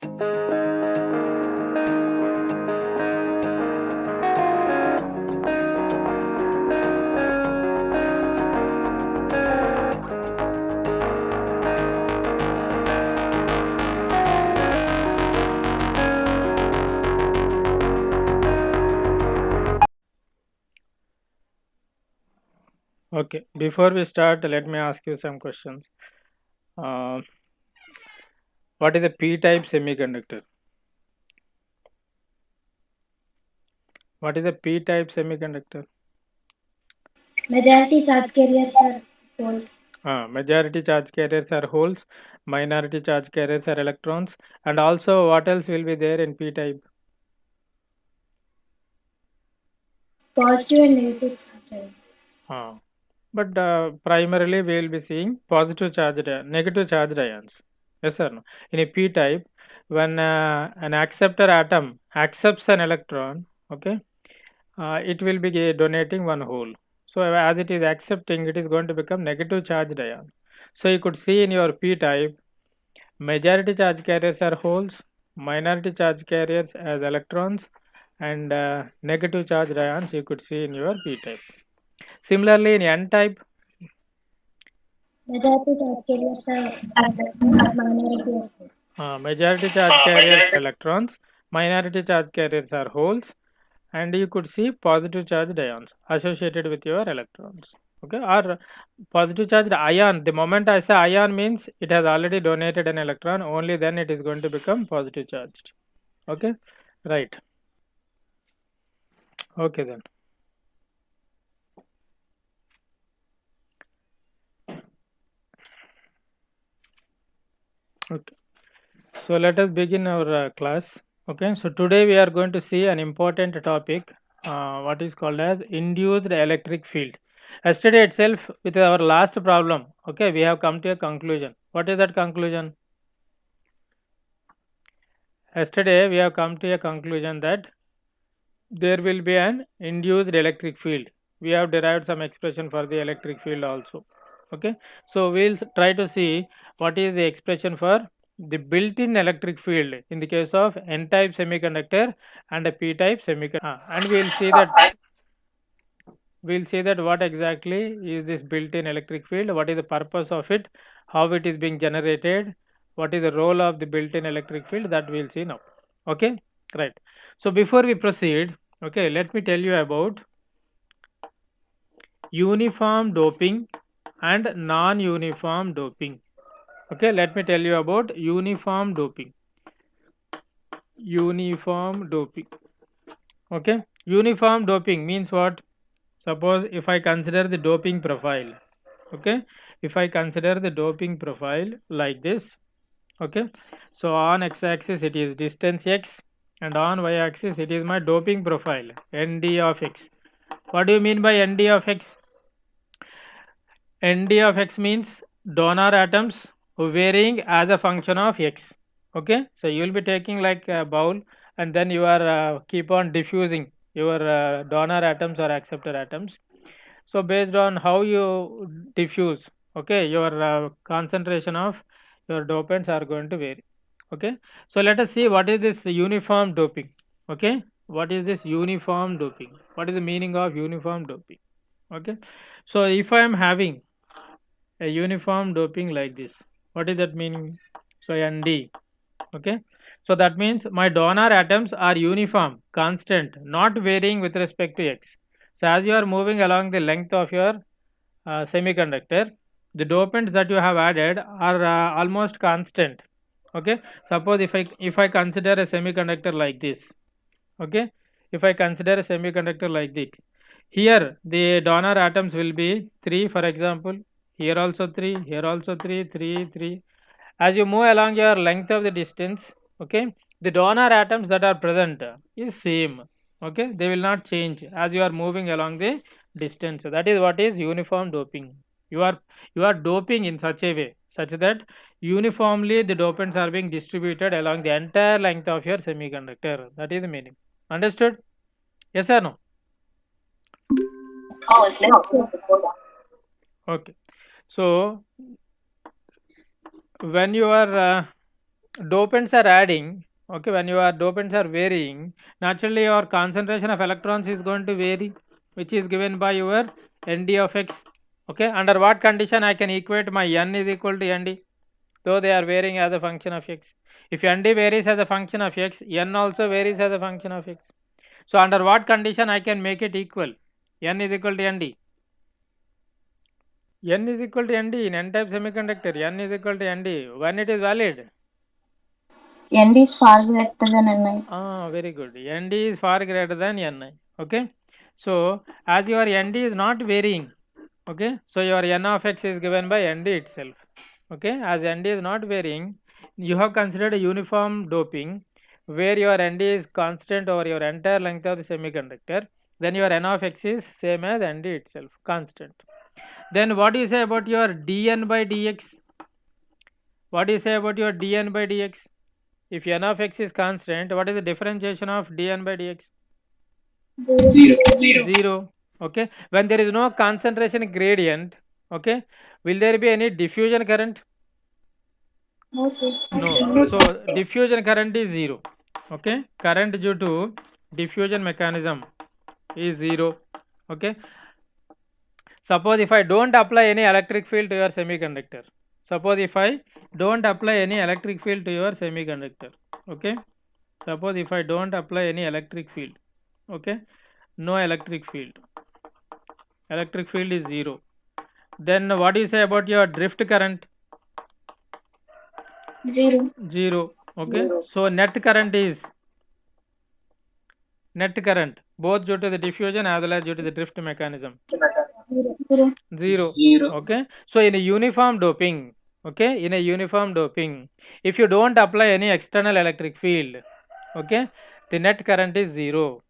Okay, before we start, let me ask you some questions. Uh, what is the p-type semiconductor? What is a p-type semiconductor? Majority charge carriers are holes. Majority charge carriers are holes, minority charge carriers are electrons, and also what else will be there in p-type? Positive and negative charge. Uh, but primarily we will be seeing positive charged, negative charged ions. Yes or no? In a p-type, when an acceptor atom accepts an electron, okay, it will be donating one hole. So as it is accepting, it is going to become negative charged ion. So you could see in your p-type, majority charge carriers are holes, minority charge carriers as electrons, and negative charged ions you could see in your p-type. Similarly, in n-type, Majority charge carriers are electrons, minority are holes. majority charge carriers electrons, minority charge carriers are holes, and you could see positive charged ions associated with your electrons. Okay, or positive charged ion. The moment I say ion means it has already donated an electron, only then it is going to become positive charged. Okay, right. Okay, then. Okay, so let us begin our class. Okay, so today we are going to see an important topic, what is called as induced electric field. Yesterday itself, with our last problem, okay, we have come to a conclusion. What is that conclusion? Yesterday we have come to a conclusion that there will be an induced electric field. We have derived some expression for the electric field also. Okay, so we'll try to see what is the expression for the built-in electric field in the case of n-type semiconductor and a p-type semiconductor. And we'll see that what exactly is this built-in electric field, what is the purpose of it, how it is being generated, what is the role of the built-in electric field, that we'll see now. Okay, right. So before we proceed, okay, let me tell you about uniform doping and non-uniform doping. Okay, let me tell you about uniform doping. Uniform doping. Okay, uniform doping means what? Suppose if I consider the doping profile, okay, if I consider the doping profile like this, okay, so on x-axis it is distance x, and on y-axis it is my doping profile, nd of x. What do you mean by nd of x? nd of x means donor atoms varying as a function of x. Okay, so you will be taking like a bowl, and then you are keep on diffusing your donor atoms or acceptor atoms. So based on how you diffuse, okay, your concentration of your dopants are going to vary. Okay, so let us see what is this uniform doping. Okay, what is this uniform doping? What is the meaning of uniform doping? Okay, so if I am having a uniform doping like this, what is that meaning? So nd. Okay, so that means my donor atoms are uniform, constant, not varying with respect to x. So as you are moving along the length of your semiconductor, the dopants that you have added are almost constant. Okay, suppose if I consider a semiconductor like this, okay, if I consider a semiconductor like this, here the donor atoms will be 3, for example, here also 3, here also 3, 3, 3. As you move along your length of the distance, okay, the donor atoms that are present is same. Okay, they will not change as you are moving along the distance. That is what is uniform doping. You are doping in such a way such that uniformly the dopants are being distributed along the entire length of your semiconductor. That is the meaning. Understood? Yes or no? Okay, so when you are dopants are adding, okay, when your dopants are varying, naturally your concentration of electrons is going to vary, which is given by your Nd of x. Okay, under what condition I can equate my n is equal to Nd, though they are varying as a function of x. If Nd varies as a function of x, n also varies as a function of x. So under what condition I can make it equal? N is equal to Nd. N is equal to Nd in n-type semiconductor. N is equal to Nd when it is valid. Nd is far greater than Ni. Very good. Nd is far greater than Ni. Okay. So as your Nd is not varying, okay, so your n of x is given by Nd itself. Okay, as Nd is not varying, you have considered a uniform doping where your Nd is constant over your entire length of the semiconductor. Then your n of x is same as Nd itself, constant. Then what do you say about your dn by dx? What do you say about your dn by dx? If n of x is constant, what is the differentiation of dn by dx? 0. Okay. When there is no concentration gradient, okay, will there be any diffusion current? No, sir. No. So diffusion current is 0. Okay. Current due to diffusion mechanism is 0. Okay. Suppose if I don't apply any electric field to your semiconductor. Suppose if I don't apply any electric field to your semiconductor. Okay. Suppose if I don't apply any electric field. Okay. No electric field. Electric field is 0. Then what do you say about your drift current? 0. 0. Okay. So net current is both due to the diffusion as well as due to the drift mechanism. 0. Okay. So in a uniform doping, okay, in a uniform doping, if you don't apply any external electric field, okay, the net current is 0.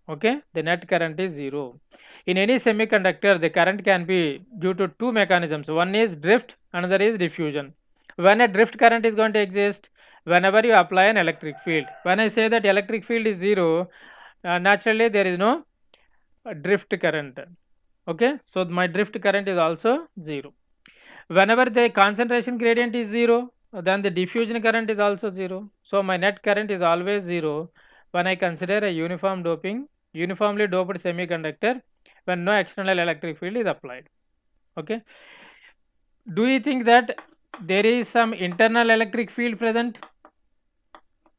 Okay, the net current is 0. In any semiconductor, the current can be due to two mechanisms. One is drift, another is diffusion. When a drift current is going to exist, whenever you apply an electric field. When I say that electric field is 0, naturally there is no drift current. Okay, so my drift current is also 0. Whenever the concentration gradient is 0, then the diffusion current is also 0. So my net current is always 0 when I consider a uniform doping, uniformly doped semiconductor when no external electric field is applied. Okay. Do you think that there is some internal electric field present?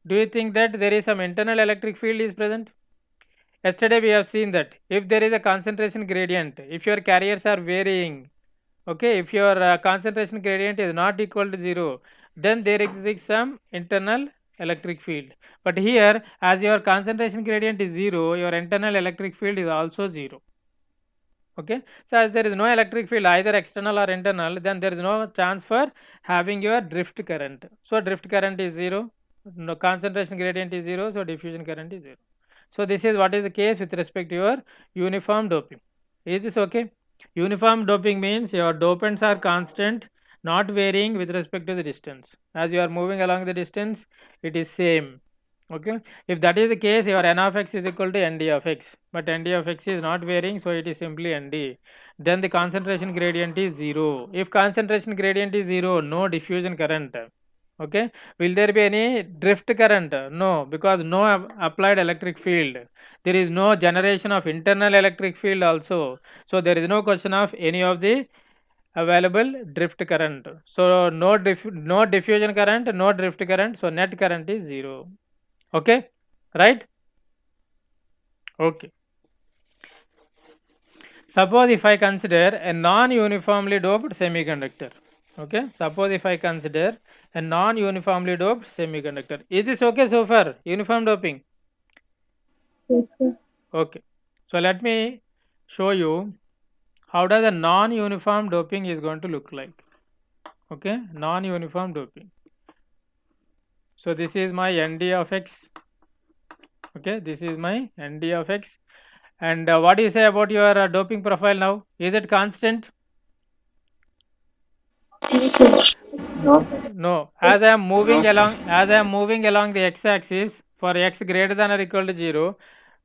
Do you think that there is some internal electric field is present? Yesterday we have seen that if there is a concentration gradient, if your carriers are varying, okay, if your concentration gradient is not equal to 0, then there exists some internal electric field. But here, as your concentration gradient is 0, your internal electric field is also 0. Okay, so as there is no electric field either external or internal, then there is no chance for having your drift current. So drift current is 0, no concentration gradient is 0, so diffusion current is 0. So this is what is the case with respect to your uniform doping. Is this okay? Uniform doping means your dopants are constant, not varying with respect to the distance. As you are moving along the distance, it is same. Okay. If that is the case, your n of x is equal to Nd of x, but Nd of x is not varying, so it is simply Nd. Then the concentration gradient is 0. If concentration gradient is 0, no diffusion current. Okay. Will there be any drift current? No, because no applied electric field. There is no generation of internal electric field also. So there is no question of any of the available drift current. So no diffusion current, no drift current. So net current is 0. Okay, right? Okay. Suppose if I consider a non-uniformly doped semiconductor. Okay, suppose if I consider a non-uniformly doped semiconductor. Is this okay so far? Uniform doping. Yes, sir. Okay. So let me show you how does a non-uniform doping is going to look like. Okay, non-uniform doping. So this is my Nd of x. Okay, this is my Nd of x. And what do you say about your doping profile now? Is it constant? Yes, sir. No. As I am moving along the x-axis for x greater than or equal to 0,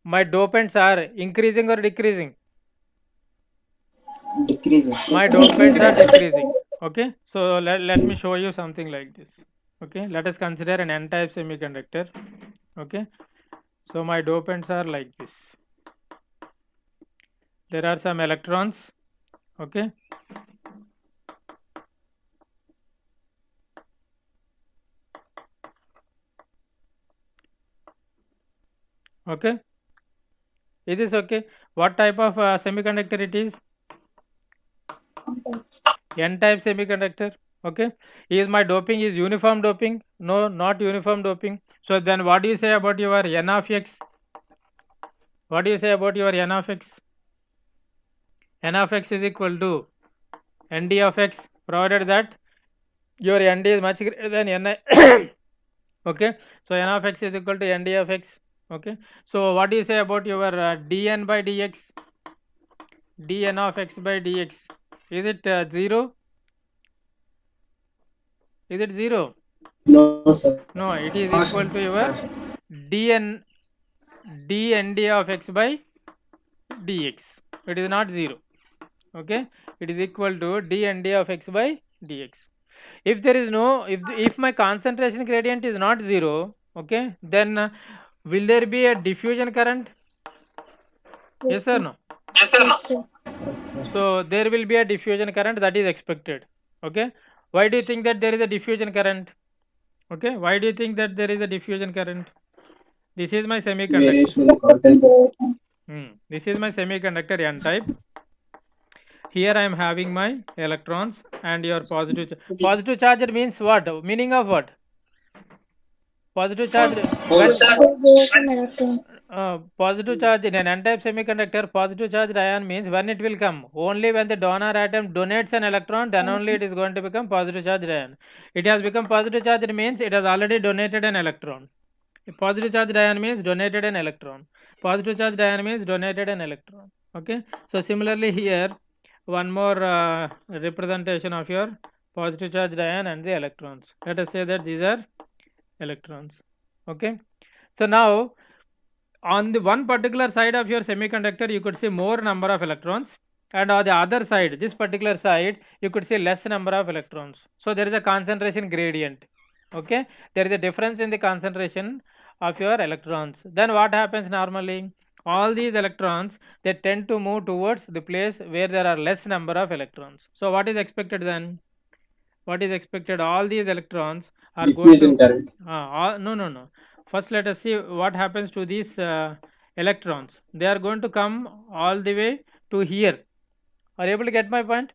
my dopants are increasing or decreasing? Decreasing. My dopants are decreasing. Okay. So let me show you something like this. Okay, let us consider an n-type semiconductor. Okay, so my dopants are like this. There are some electrons. Okay, okay, is this okay? What type of semiconductor it is? N-type semiconductor. Okay, is my doping is uniform doping? No, not uniform doping. So then what do you say about your n of x? What do you say about your n of x? N of x is equal to nd of x, provided that your nd is much greater than ni. Okay, so n of x is equal to nd of x. Okay, so what do you say about your dn by dx? Dn of x by dx, is it 0? Is it 0? No, sir. No, it is No, equal to your sir. dn dnd of x by dx. It is not 0. Okay, it is equal to dnd of x by dx. If there is no, if my concentration gradient is not 0, okay, then will there be a diffusion current? Yes or no? Yes, sir. So there will be a diffusion current that is expected. Okay, why do you think that there is a diffusion current? Okay, why do you think that there is a diffusion current? This is my semiconductor. Variation in the content. This is my semiconductor n type. Here I am having my electrons and your positive charge means what? Meaning of what? Positive charge when positive charge in an n-type semiconductor, positive charged ion means when it will come, only when the donor atom donates an electron, then only it is going to become positive charged ion. It has become positive charged means it has already donated an electron. Positive charged ion means donated an electron. Positive charged ion means donated an electron. Okay, so similarly here one more representation of your positive charged ion and the electrons. Let us say that these are electrons. Okay, so now on the one particular side of your semiconductor you could see more number of electrons, and on the other side, this particular side, you could see less number of electrons. So there is a concentration gradient. Okay, there is a difference in the concentration of your electrons. Then what happens normally? All these electrons, they tend to move towards the place where there are less number of electrons. So what is expected then? What is expected? All these electrons are going Diffusion to current. no. First let us see what happens to these electrons. They are going to come all the way to here. Are you able to get my point?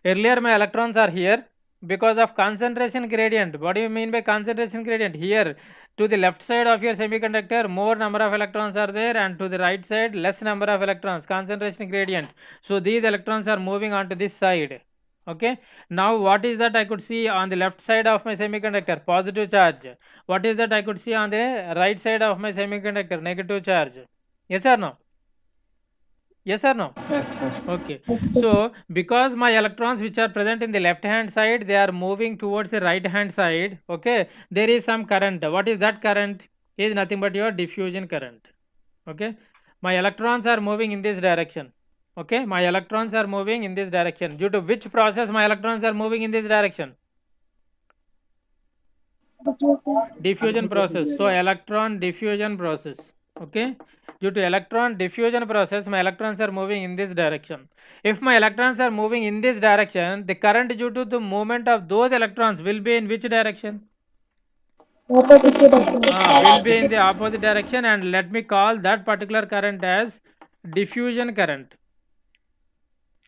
Earlier my electrons are here because of concentration gradient. What do you mean by concentration gradient? Here to the left side of your semiconductor more number of electrons are there, and to the right side less number of electrons, concentration gradient. So these electrons are moving on to this side. Okay, now what is that I could see on the left side of my semiconductor? Positive charge. What is that I could see on the right side of my semiconductor? Negative charge. Yes or no? Yes or no? Yes, sir. Okay, Yes, sir. so because my electrons which are present in the left hand side, they are moving towards the right hand side. Okay, there is some current. What is that current? Is nothing but your diffusion current. Okay, my electrons are moving in this direction. Okay, my electrons are moving in this direction. Due to which process my electrons are moving in this direction? Diffusion process. So electron diffusion process. Okay, due to electron diffusion process, my electrons are moving in this direction. If my electrons are moving in this direction, the current due to the movement of those electrons will be in which direction? Will be in the opposite direction, and let me call that particular current as diffusion current.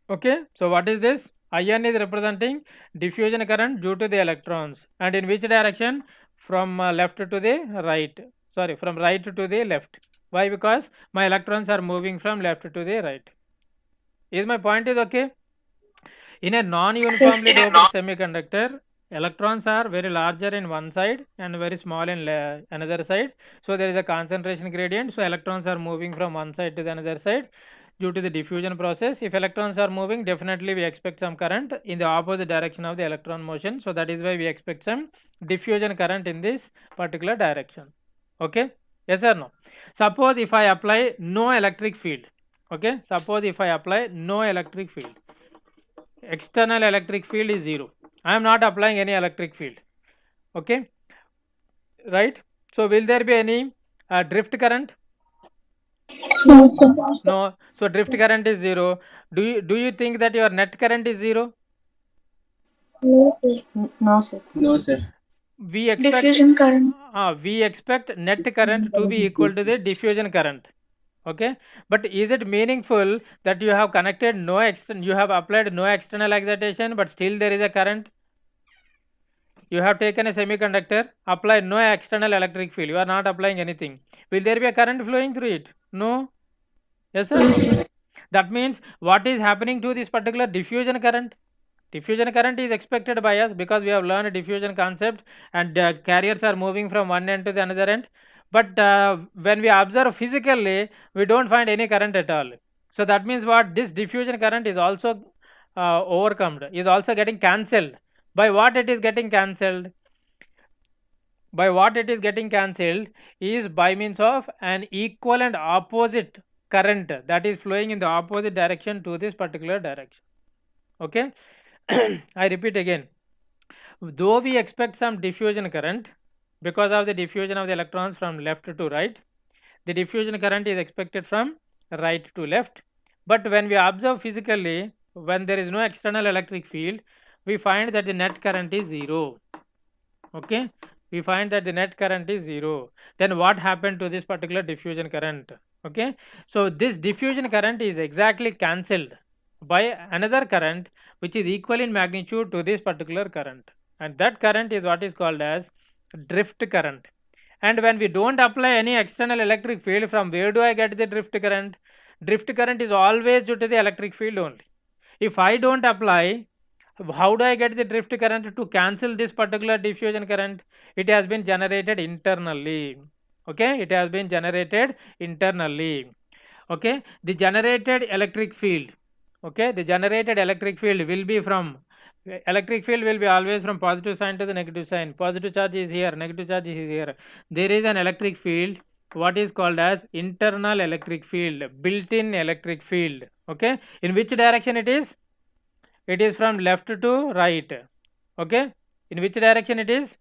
Okay, so what is this? IN is representing diffusion current due to the electrons, and in which direction? From left to the right. Sorry, from right to the left. Why? Because my electrons are moving from left to the right. Is my point is okay? In a non-uniformly doped semiconductor, electrons are very larger in one side and very small in another side. So there is a concentration gradient. So electrons are moving from one side to the another side due to the diffusion process. If electrons are moving, definitely we expect some current in the opposite direction of the electron motion. So that is why we expect some diffusion current in this particular direction. Okay, yes or no? Suppose if I apply no electric field. Okay, suppose if I apply no electric field, external electric field is 0. I am not applying any electric field. Okay, right? So will there be any drift current? No, sir. No. So drift current is 0. Do you think that your net current is 0? No, sir. No, sir. No, sir. We expect Diffusion current. we expect net current to be equal to the diffusion current. Okay, but is it meaningful that you have connected you have applied no external excitation, but still there is a current? You have taken a semiconductor, applied no external electric field, you are not applying anything. Will there be a current flowing through it? No. Yes or no? That means what is happening to this particular diffusion current? Diffusion current is expected by us because we have learned diffusion concept, and carriers are moving from one end to the another end. But when we observe physically, we don't find any current at all. So that means what? This diffusion current is also overcome, is also getting cancelled. By what it is getting cancelled? By what it is getting cancelled is by means of an equal and opposite current that is flowing in the opposite direction to this particular direction. Okay. I repeat again, though we expect some diffusion current because of the diffusion of the electrons from left to right, the diffusion current is expected from right to left. But when we observe physically, when there is no external electric field, we find that the net current is 0. Okay, we find that the net current is 0. Then what happened to this particular diffusion current? Okay, so this diffusion current is exactly cancelled by another current which is equal in magnitude to this particular current, and that current is what is called as drift current. And when we don't apply any external electric field, from where do I get the drift current? Drift current is always due to the electric field only. If I don't apply, how do I get the drift current to cancel this particular diffusion current? It has been generated internally. Okay, it has been generated internally. Okay, the generated electric field, okay, the generated electric field will be from, electric field will be always from positive sign to the negative sign. Positive charge is here, negative charge is here. There is an electric field, what is called as internal electric field, built-in electric field. Okay, in which direction it is? It is from left to right. Okay, in which direction it is?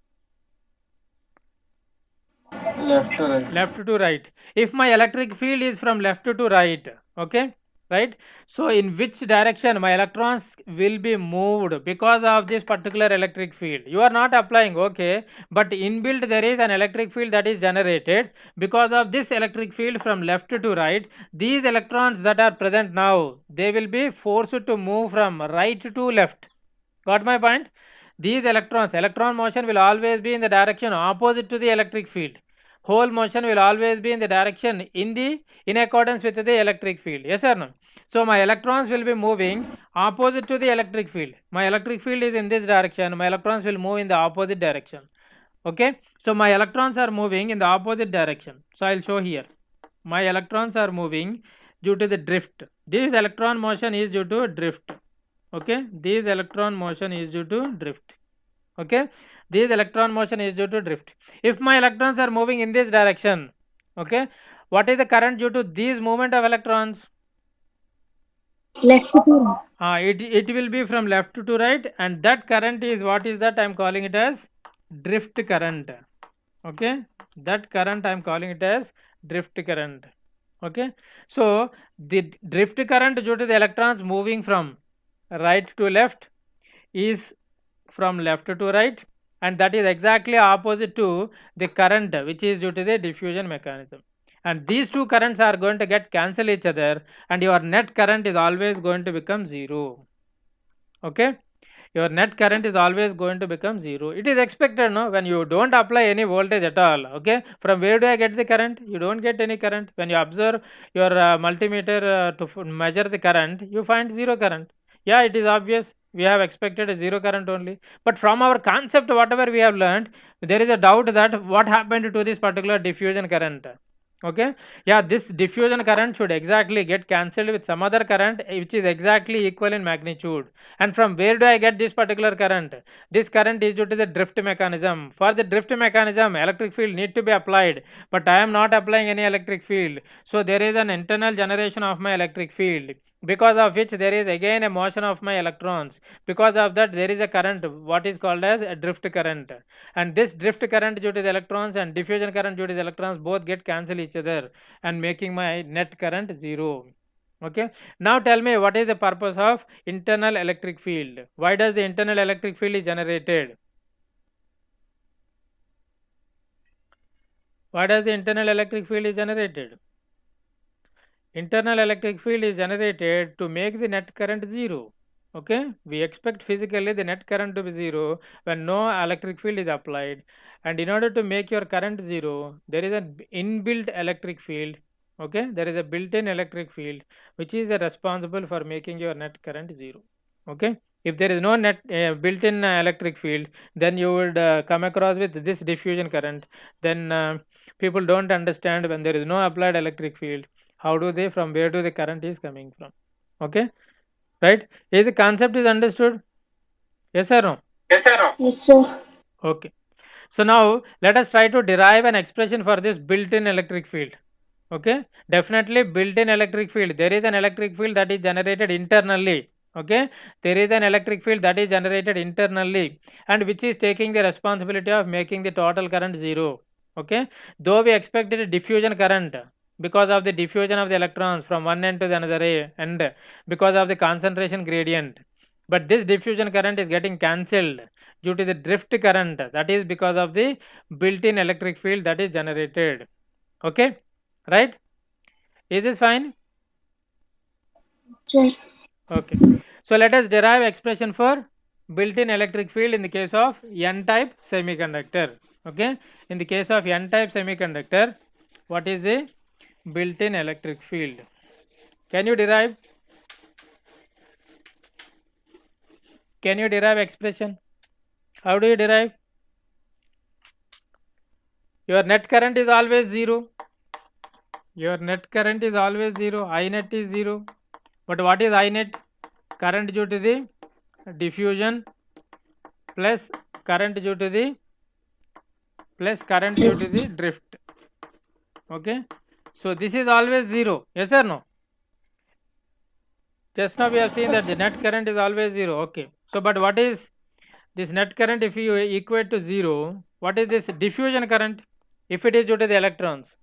Left to right. Left to right. If my electric field is from left to right, okay, right, so in which direction my electrons will be moved because of this particular electric field? You are not applying, okay, but inbuilt there is an electric field that is generated because of this electric field from left to right. These electrons that are present now, they will be forced to move from right to left. Got my point? These electrons, electron motion will always be in the direction opposite to the electric field. Hole motion will always be in the direction in accordance with the electric field. Yes or no? So my electrons will be moving opposite to the electric field. My electric field is in this direction. My electrons will move in the opposite direction. Okay. So my electrons are moving in the opposite direction. So I'll show here. My electrons are moving due to the drift. This electron motion is due to drift. Okay. This electron motion is due to drift. Okay, this electron motion is due to drift. If my electrons are moving in this direction, okay, what is the current due to this movement of electrons? Left to right. It will be from left to right, and that current is, what is that? I am calling it as drift current. Okay, that current I am calling it as drift current. Okay, so the drift current due to the electrons moving from right to left is from left to right, and that is exactly opposite to the current which is due to the diffusion mechanism. And these two currents are going to get cancel each other, and your net current is always going to become 0. Okay, your net current is always going to become 0. It is expected, no, when you don't apply any voltage at all. Okay, from where do I get the current? You don't get any current. When you observe your multimeter to measure the current, you find 0 current. Yeah, it is obvious, we have expected a 0 current only, but from our concept whatever we have learned, there is a doubt that what happened to this particular diffusion current. Okay, yeah, this diffusion current should exactly get cancelled with some other current which is exactly equal in magnitude. And from where do I get this particular current? This current is due to the drift mechanism. For the drift mechanism, electric field need to be applied, but I am not applying any electric field, so there is an internal generation of my electric field. because of which there is again a motion of my electrons. Because of that, there is a current, what is called as a drift current. And this drift current due to the electrons and diffusion current due to the electrons both get cancel each other and making my net current 0. Okay. Now tell me, what is the purpose of internal electric field? Why does the internal electric field is generated? Why does the internal electric field is generated? Internal electric field is generated to make the net current 0. Okay, we expect physically the net current to be 0 when no electric field is applied, and in order to make your current 0, there is an inbuilt electric field. Okay, there is a built-in electric field which is responsible for making your net current 0. Okay, if there is no net built-in electric field, then you would come across with this diffusion current. Then people don't understand when there is no applied electric field, how do they, from where do the current is coming from? Okay, right? Is the concept is understood? Yes or no? Yes, sir. Yes, sir. Okay, so now let us try to derive an expression for this built-in electric field. Okay, definitely built-in electric field, there is an electric field that is generated internally. Okay, there is an electric field that is generated internally and which is taking the responsibility of making the total current 0. Okay, though we expected a diffusion current because of the diffusion of the electrons from one end to the another end because of the concentration gradient, but this diffusion current is getting cancelled due to the drift current, that is because of the built-in electric field that is generated. Okay, right? Is this fine? Sir. Okay, so let us derive expression for built-in electric field in the case of n-type semiconductor. Okay, in the case of n-type semiconductor, what is the built-in electric field? Can you derive? Can you derive expression? How do you derive? Your net current is always 0. Your net current is always 0. I net is 0. But what is I net? Current due to the diffusion plus current due to the drift. Okay, so this is always 0. Yes or no? Just now we have seen that the net current is always 0. Okay, so but what is this net current if you equate to 0? What is this diffusion current if it is due to the electrons?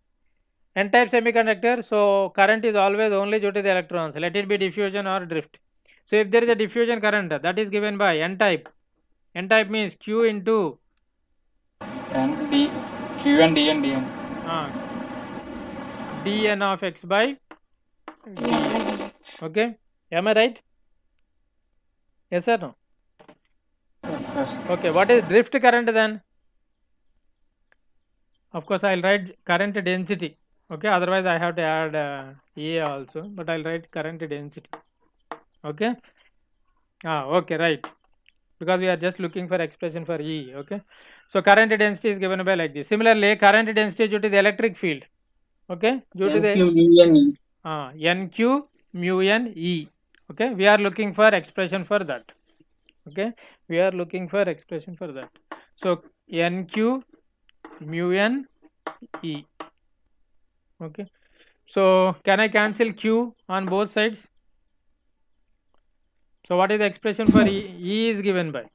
N-type semiconductor, so current is always only due to the electrons, let it be diffusion or drift. So if there is a diffusion current, that is given by n-type. N-type means Q into And D, Q and D and DN. dn of x by dx. Okay, am I right? Yes or no? Yes, sir. Okay, what is drift current then? Of course, I'll write current density. Okay, otherwise I have to add E also, but I'll write current density. Okay, okay, right, because we are just looking for expression for E. Okay, so current density is given by like this. Similarly, current density due to the electric field. Okay, due to the NQ mu n E. Okay, we are looking for expression for that. Okay, we are looking for expression for that. So NQ mu n E. Okay, so can I cancel Q on both sides? So what is the expression for E? E is given by,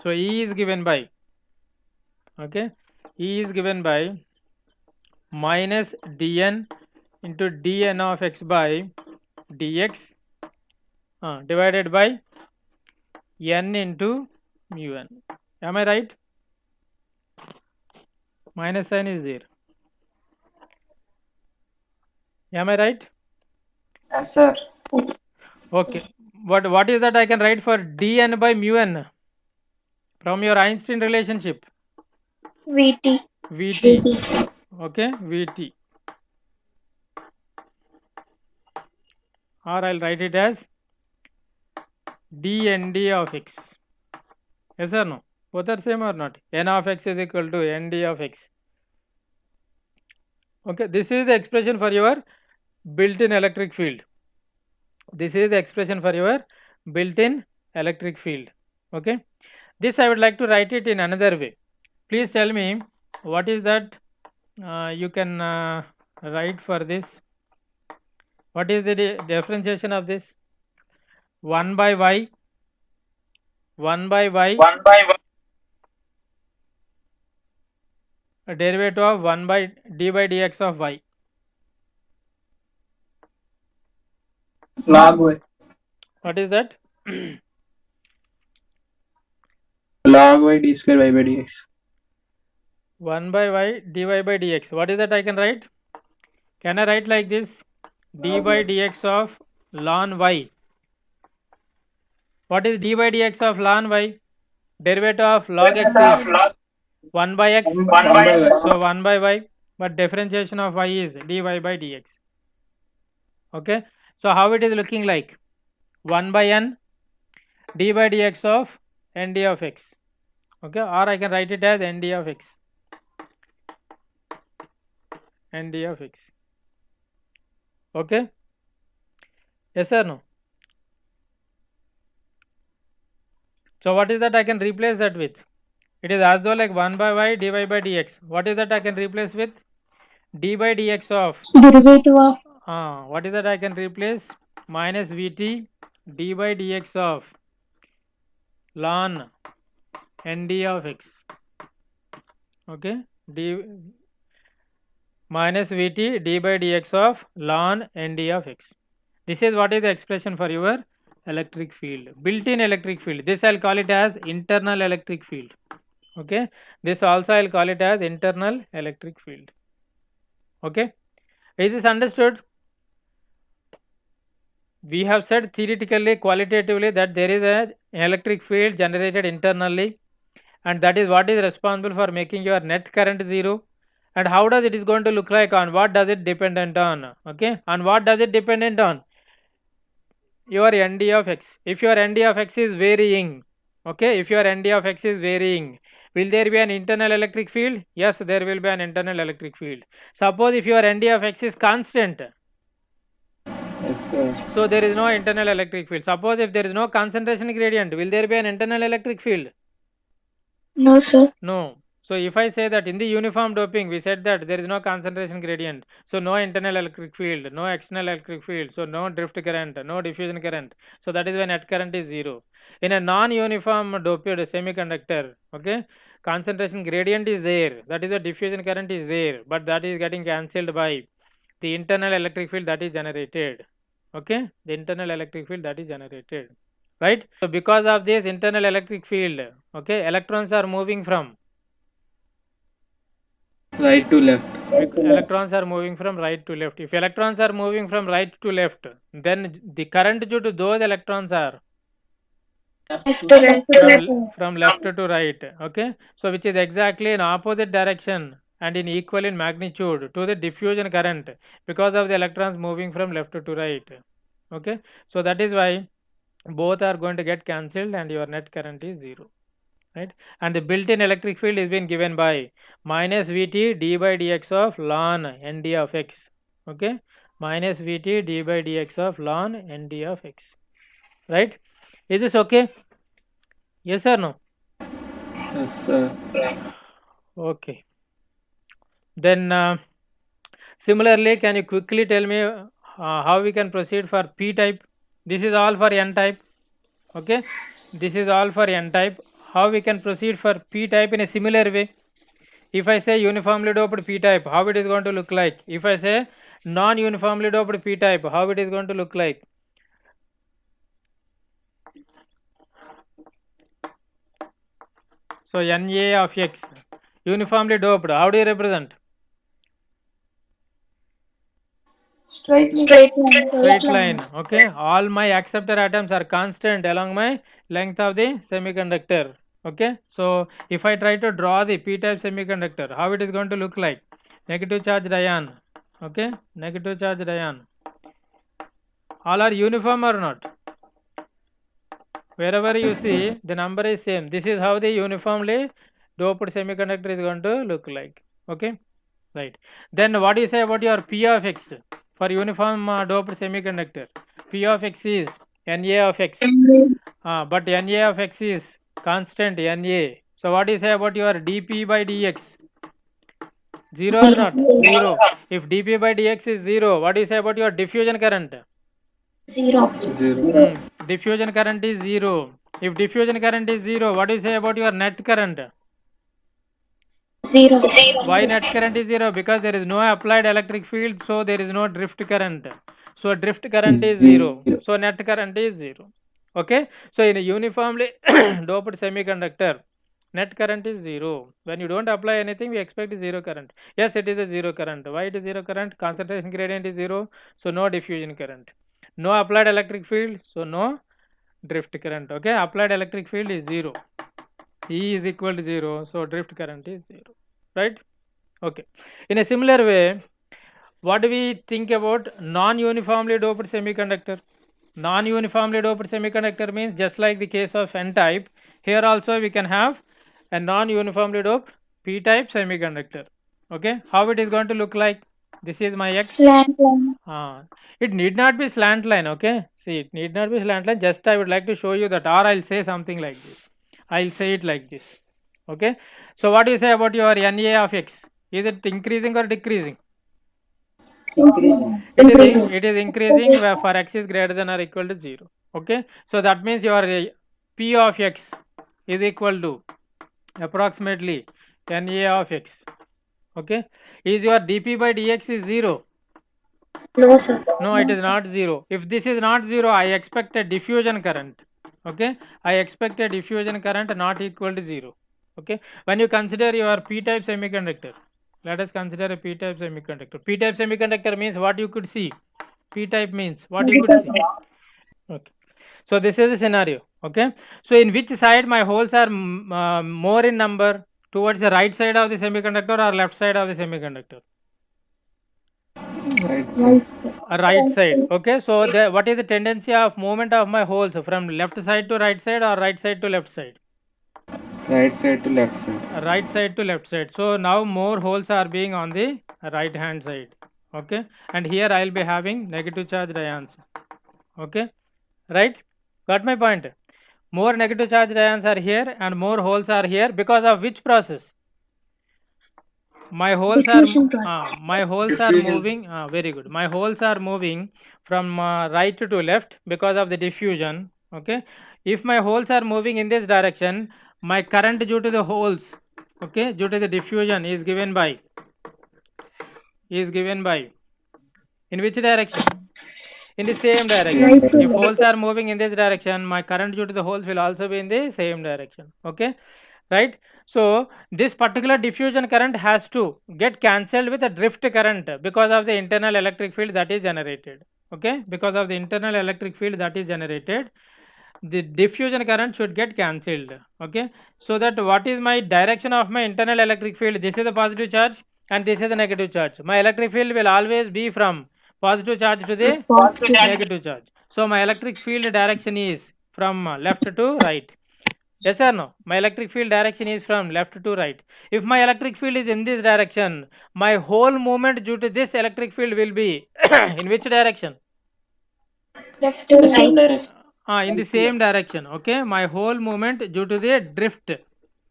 so E is given by, okay, E is given by minus dn into dn of x by dx divided by n into mu n. Am I right? Minus sign is there. Am I right? Yes, sir. Okay, what is that I can write for dn by mu n from your Einstein relationship? VT. Vt. Okay, Vt, or I'll write it as dnd of x. Yes or no? Both are same or not? N of x is equal to nd of x. Okay, this is the expression for your built-in electric field. This is the expression for your built-in electric field. Okay, this I would like to write it in another way. Please tell me what is that you can write for this. What is the differentiation of this? 1 by y, 1 by y, a derivative of 1 by d by dx of y. Log y. What is that? Log y d square y by dx. 1 by y dy by dx. What is that I can write? Can I write like this? D by dx of ln y. What is d by dx of ln y? Derivative of log x is 1 by x. 1 by y. So 1 by y. But differentiation of y is dy by dx. Okay. So how it is looking like? 1 by n d by dx of nd of x. Okay. Or I can write it as nd of x. Nd of x. Okay. Yes or no? So what is that I can replace that with? It is as though like 1 by y dy by dx. What is that I can replace with? D by dx of Derivative of what is that I can replace? Minus vt d by dx of ln nd of x. Okay, d minus vt d by dx of ln nd of x. This is what is the expression for your electric field, built-in electric field. This I'll call it as internal electric field. Okay, this also I'll call it as internal electric field. Okay, is this understood? We have said theoretically, qualitatively that there is an electric field generated internally, and that is what is responsible for making your net current zero. And how does it is going to look like? On what does it dependent on? Okay, on what does it dependent on? Your nd of x. If your nd of x is varying, okay, if your nd of x is varying, will there be an internal electric field? Yes, there will be an internal electric field. Suppose if your nd of x is constant, Yes, sir. so there is no internal electric field. Suppose if there is no concentration gradient, will there be an internal electric field? no sir. No. So if I say that in the uniform doping, we said that there is no concentration gradient, so no internal electric field, no external electric field, so no drift current, no diffusion current. So that is when net current is zero. In a non-uniform doped semiconductor, okay, concentration gradient is there, that is the diffusion current is there, but that is getting cancelled by the internal electric field that is generated. Okay, the internal electric field that is generated, right? So because of this internal electric field, okay, electrons are moving from Right to left. electrons are moving from right to left. If electrons are moving from right to left, then the current due to those electrons are Left to right. from left to right. Okay, so which is exactly in opposite direction and in equal in magnitude to the diffusion current because of the electrons moving from left to right. Okay, so that is why both are going to get cancelled and your net current is zero, right? And the built-in electric field is been given by minus Vt d by dx of ln nd of x. Okay, minus Vt d by dx of ln nd of x, right? Is this okay? Yes or no? Yes, sir. Okay. Then similarly, can you quickly tell me how we can proceed for p type? This is all for n type. Okay, this is all for n type. How we can proceed for p type in a similar way? If I say uniformly doped p type, how it is going to look like? If I say non-uniformly doped p type, how it is going to look like? So Na of x, uniformly doped, how do you represent? Straight Line. Okay, all my acceptor atoms are constant along my length of the semiconductor. Okay, so if I try to draw the p type semiconductor, how it is going to look like? Negative charged ion. Okay, negative charged ion. All are uniform or not? Wherever you see, the number is same. This is how the uniformly doped semiconductor is going to look like. Okay, right. Then what do you say about your p of x for uniform doped semiconductor? P of x is Na of x, but Na of x is constant Na. So what do you say about your dp by dx? Zero or not? Zero. If dp by dx is zero, what do you say about your diffusion current? Zero. Diffusion current is 0. If diffusion current is 0, what do you say about your net current? Zero. Why net current is 0? Because there is no applied electric field, so there is no drift current. So drift current is 0. So net current is 0. Okay. So in a uniformly doped semiconductor, net current is 0. When you don't apply anything, we expect 0 current. Yes, it is a 0 current. Why it is 0 current? Concentration gradient is 0. So no diffusion current. No applied electric field, so no drift current. Okay. Applied electric field is 0. E is equal to 0. So drift current is 0. Right. Okay. In a similar way, what do we think about non-uniformly doped semiconductor? Non-uniformly doped semiconductor means just like the case of N-type, here also we can have a non-uniformly doped P-type semiconductor. Okay, how it is going to look like? This is my X. Slant line. It need not be slant line. Okay, see, it need not be slant line. Just I would like to show you that, or I'll say something like this. I'll say it like this. Okay, so what do you say about your NA of X? Is it increasing or decreasing? Increasing. It is increasing where for x is greater than or equal to 0. Okay, so that means your P of x is equal to approximately NA of x. Okay, is your dP by dx is 0? No, sir. No, it is not 0. If this is not 0, I expect a diffusion current. Okay, I expect a diffusion current not equal to 0. Okay, when you consider your p-type semiconductor, let us consider a p-type semiconductor. P-type semiconductor means what you could see. P-type means what you could see. Okay, so this is the scenario. Okay, so in which side my holes are more in number, towards the right side of the semiconductor or left side of the semiconductor? Right side. Right side. Okay, so what is the tendency of movement of my holes from left side to right side or right side to left side? Right side to left side. Right side to left side. So now more holes are being on the right hand side. Okay, and here I will be having negative charged ions. Okay, right, got my point? More negative charged ions are here and more holes are here because of which process? My holes Diffusion are process. my holes are moving. Very good. My holes are moving from right to left because of the diffusion. Okay, if my holes are moving in this direction, my current due to the holes, okay, due to the diffusion is given by in which direction? In the same direction. If holes are moving in this direction, my current due to the holes will also be in the same direction. Okay, right? So this particular diffusion current has to get cancelled with a drift current because of the internal electric field that is generated. Okay, because of the internal electric field that is generated, the diffusion current should get cancelled. Okay, so that what is my direction of my internal electric field? This is the positive charge and this is the negative charge. My electric field will always be from positive charge to the negative charge. So my electric field direction is from left to right. Yes or no? My electric field direction is from left to right. If my electric field is in this direction, my whole movement due to this electric field will be in which direction? Left to right. In the same direction. Okay, my whole movement due to the drift.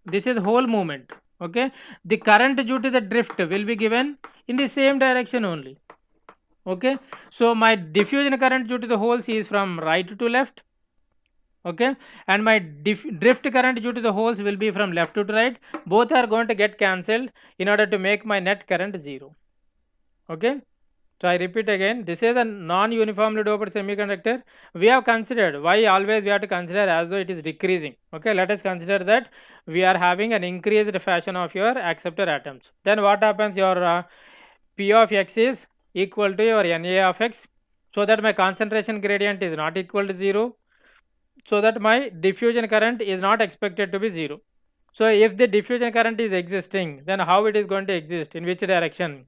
This is whole movement. Okay, the current due to the drift will be given in the same direction only. Okay, so my diffusion current due to the holes is from right to left. Okay, and my drift current due to the holes will be from left to right. Both are going to get cancelled in order to make my net current 0. Okay, so I repeat again, this is a non-uniformly doped semiconductor. We have considered, why always we have to consider as though it is decreasing. Okay, let us consider that we are having an increased fashion of your acceptor atoms. Then what happens? Your P of x is equal to your Na of x, so that my concentration gradient is not equal to 0, so that my diffusion current is not expected to be 0. So if the diffusion current is existing, then how it is going to exist, in which direction?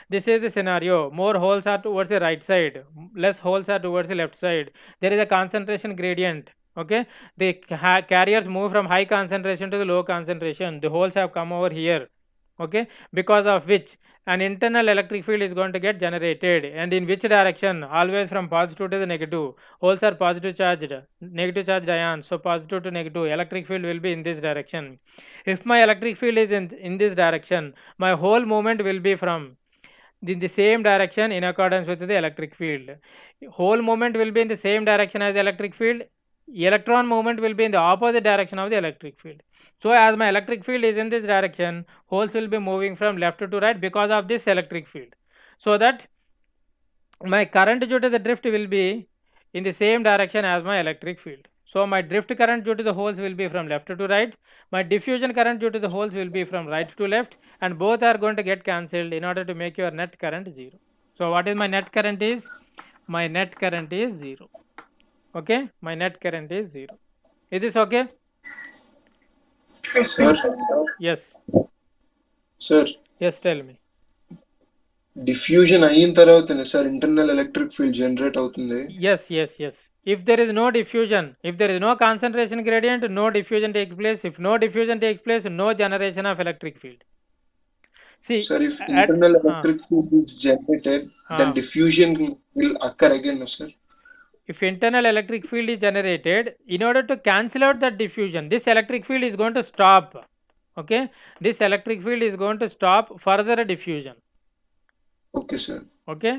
This is the scenario. More holes are towards the right side, less holes are towards the left side. There is a concentration gradient. Okay, the carriers move from high concentration to the low concentration. The holes have come over here. Okay, because of which an internal electric field is going to get generated, and in which direction? Always from positive to the negative. Holes are positive charged, negative charged ions, so positive to negative. Electric field will be in this direction. If my electric field is in this direction, my whole movement will be from in the same direction in accordance with the electric field. Hole movement will be in the same direction as the electric field. Electron movement will be in the opposite direction of the electric field. So as my electric field is in this direction, holes will be moving from left to right because of this electric field. So that my current due to the drift will be in the same direction as my electric field. So my drift current due to the holes will be from left to right. My diffusion current due to the holes will be from right to left, and both are going to get cancelled in order to make your net current 0. So what is my net current is? My net current is 0. Okay, my net current is 0. Is this okay? Sir, Yes. sir, Yes, tell me. diffusion అయిన తర్వాతనే sir internal electric field generate అవుతుంది. Yes, yes, yes. If there is no diffusion, if there is no concentration gradient, no diffusion takes place. If no diffusion takes place, no generation of electric field. See, Sir, if at internal electric field is generated, then diffusion will occur again, no sir? if internal electric field is generated, in order to cancel out that diffusion, this electric field is going to stop. Okay, this electric field is going to stop further diffusion. Okay, sir. Okay,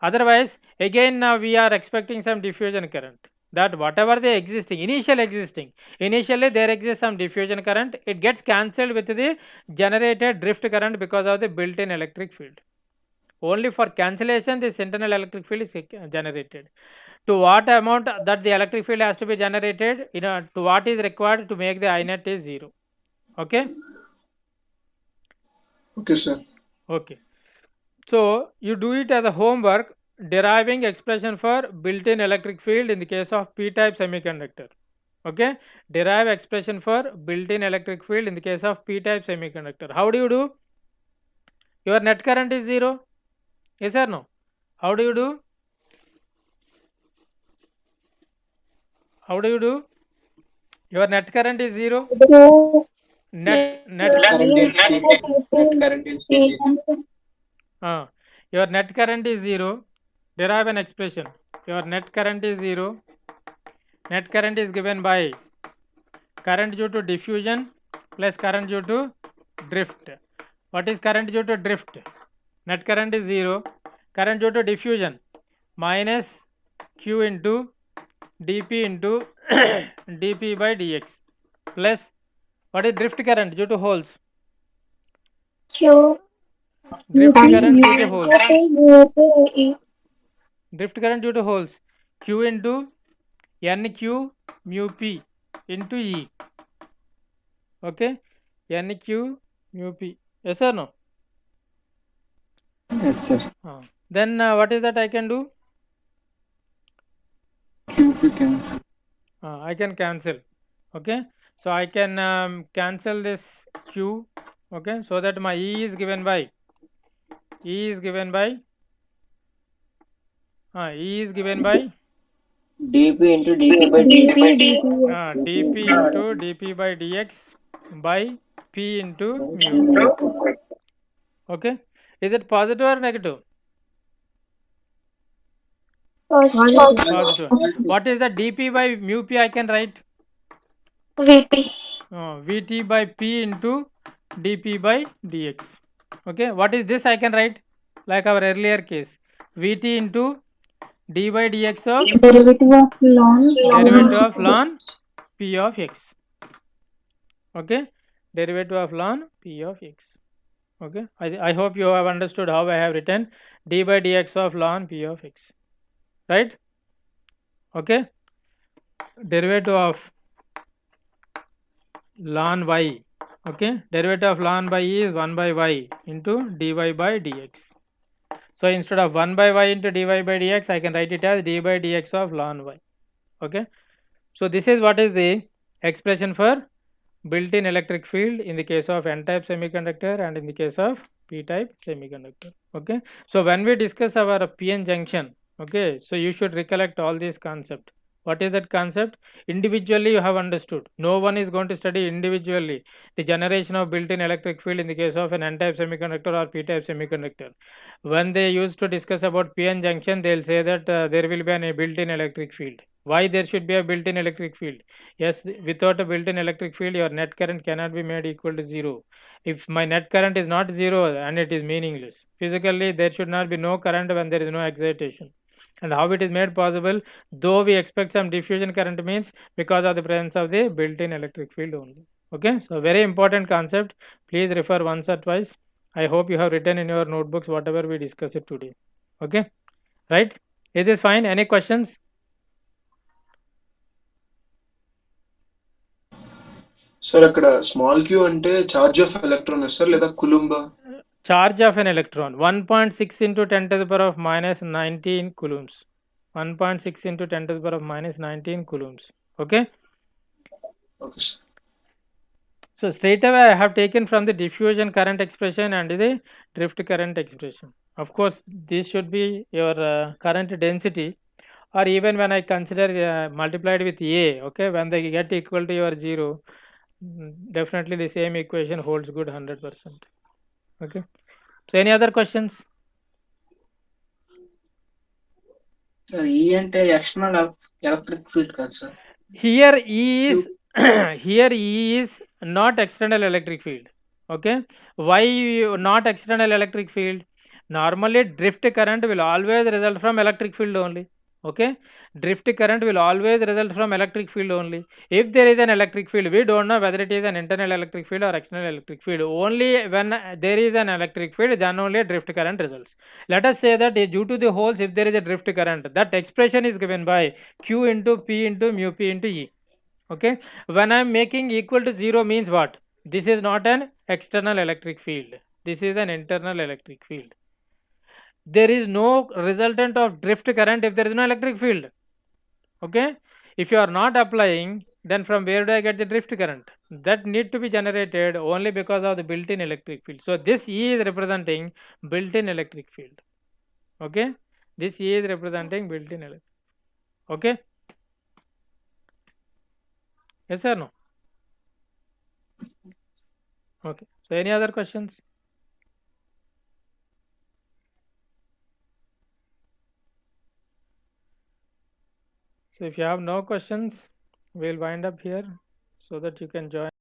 otherwise again we are expecting some diffusion current, that whatever the initially there exists some diffusion current, it gets cancelled with the generated drift current because of the built-in electric field. Only for cancellation this internal electric field is generated. To what amount that the electric field has to be generated, to what is required to make the I net is 0. Okay. Okay, sir. Okay. So you do it as a homework, deriving expression for built-in electric field in the case of p-type semiconductor. Okay, derive expression for built-in electric field in the case of p-type semiconductor. How do you do? Your net current is 0. Yes or no? How do you do? How do you do? Your net current is 0. Net current is your net current is 0. Derive an expression. Your net current is 0. Net current is given by current due to diffusion plus current due to drift. What is current due to drift? Net current is 0. Current due to diffusion minus q into dp into dp by dx plus what is drift current due to holes? Q. Drift current due to holes. Drift current due to holes. Q into NQ mu P into E. Okay. NQ mu P. Yes or no? Yes, sir. Then what is that I can do? QP cancel. I can cancel. Okay. So I can cancel this Q. Okay. So that my E is given by dp into dp by dp. dp into dp by dx by p into mu. Okay. Is it positive or negative? Positive. What is the dp by mu p I can write? VP. Vt by p into dp by dx. Okay. What is this I can write? Like our earlier case. Vt into d by dx of Derivative of ln p of x. Okay. Derivative of ln p of x. Okay. I hope you have understood how I have written d by dx of ln p of x. Right? Okay. Derivative of ln y. Okay. Derivative of ln by is 1 by y into dy by dx. So instead of 1 by y into dy by dx, I can write it as d by dx of ln y. Okay. So this is what is the expression for built-in electric field in the case of n-type semiconductor and in the case of p-type semiconductor. Okay. So when we discuss our PN junction, okay, so you should recollect all these concepts. What is that concept? Individually you have understood. No one is going to study individually the generation of built-in electric field in the case of an n-type semiconductor or p-type semiconductor. When they used to discuss about PN junction, they'll say that there will be a built-in electric field. Why there should be a built-in electric field? Yes, without a built-in electric field, your net current cannot be made equal to zero. If my net current is not zero, and it is meaningless. Physically, there should not be no current when there is no excitation. And how it is made possible? Though we expect some diffusion current means because of the presence of the built-in electric field only. Okay, so very important concept. Please refer once or twice. I hope you have written in your notebooks whatever we discussed today. Okay, right? Is this fine? Any questions? Sir అక్కడ small queue అంటే charge of electron sir లేదా కులుంబా? Charge of an electron 1.6 into 10 to the power of minus 19 coulombs. 1.6 into 10 to the power of minus 19 coulombs. Okay. Okay sir. So straight away I have taken from the diffusion current expression and the drift current expression. Of course, this should be your current density, or even when I consider multiplied with A, okay, when they get equal to your 0, definitely the same equation holds good 100%. Okay. So any other questions? E అంటే external electric field కాదు sir. Here E is here E is not external electric field. Okay, why not external electric field? Normally drift current will always result from electric field only. Okay, drift current will always result from electric field only. If there is an electric field, we don't know whether it is an internal electric field or external electric field. Only when there is an electric field, then only a drift current results. Let us say that due to the holes, if there is a drift current, that expression is given by Q into P into mu P into E. Okay, when I am making equal to 0 means what? This is not an external electric field, this is an internal electric field. There is no resultant of drift current if there is no electric field. Okay, if you are not applying, then from where do I get the drift current? That need to be generated only because of the built-in electric field. So this E is representing built-in electric field. Okay, this E is representing built-in electric. Okay, yes or no? Okay, so any other questions? So if you have no questions, we'll wind up here so that you can join.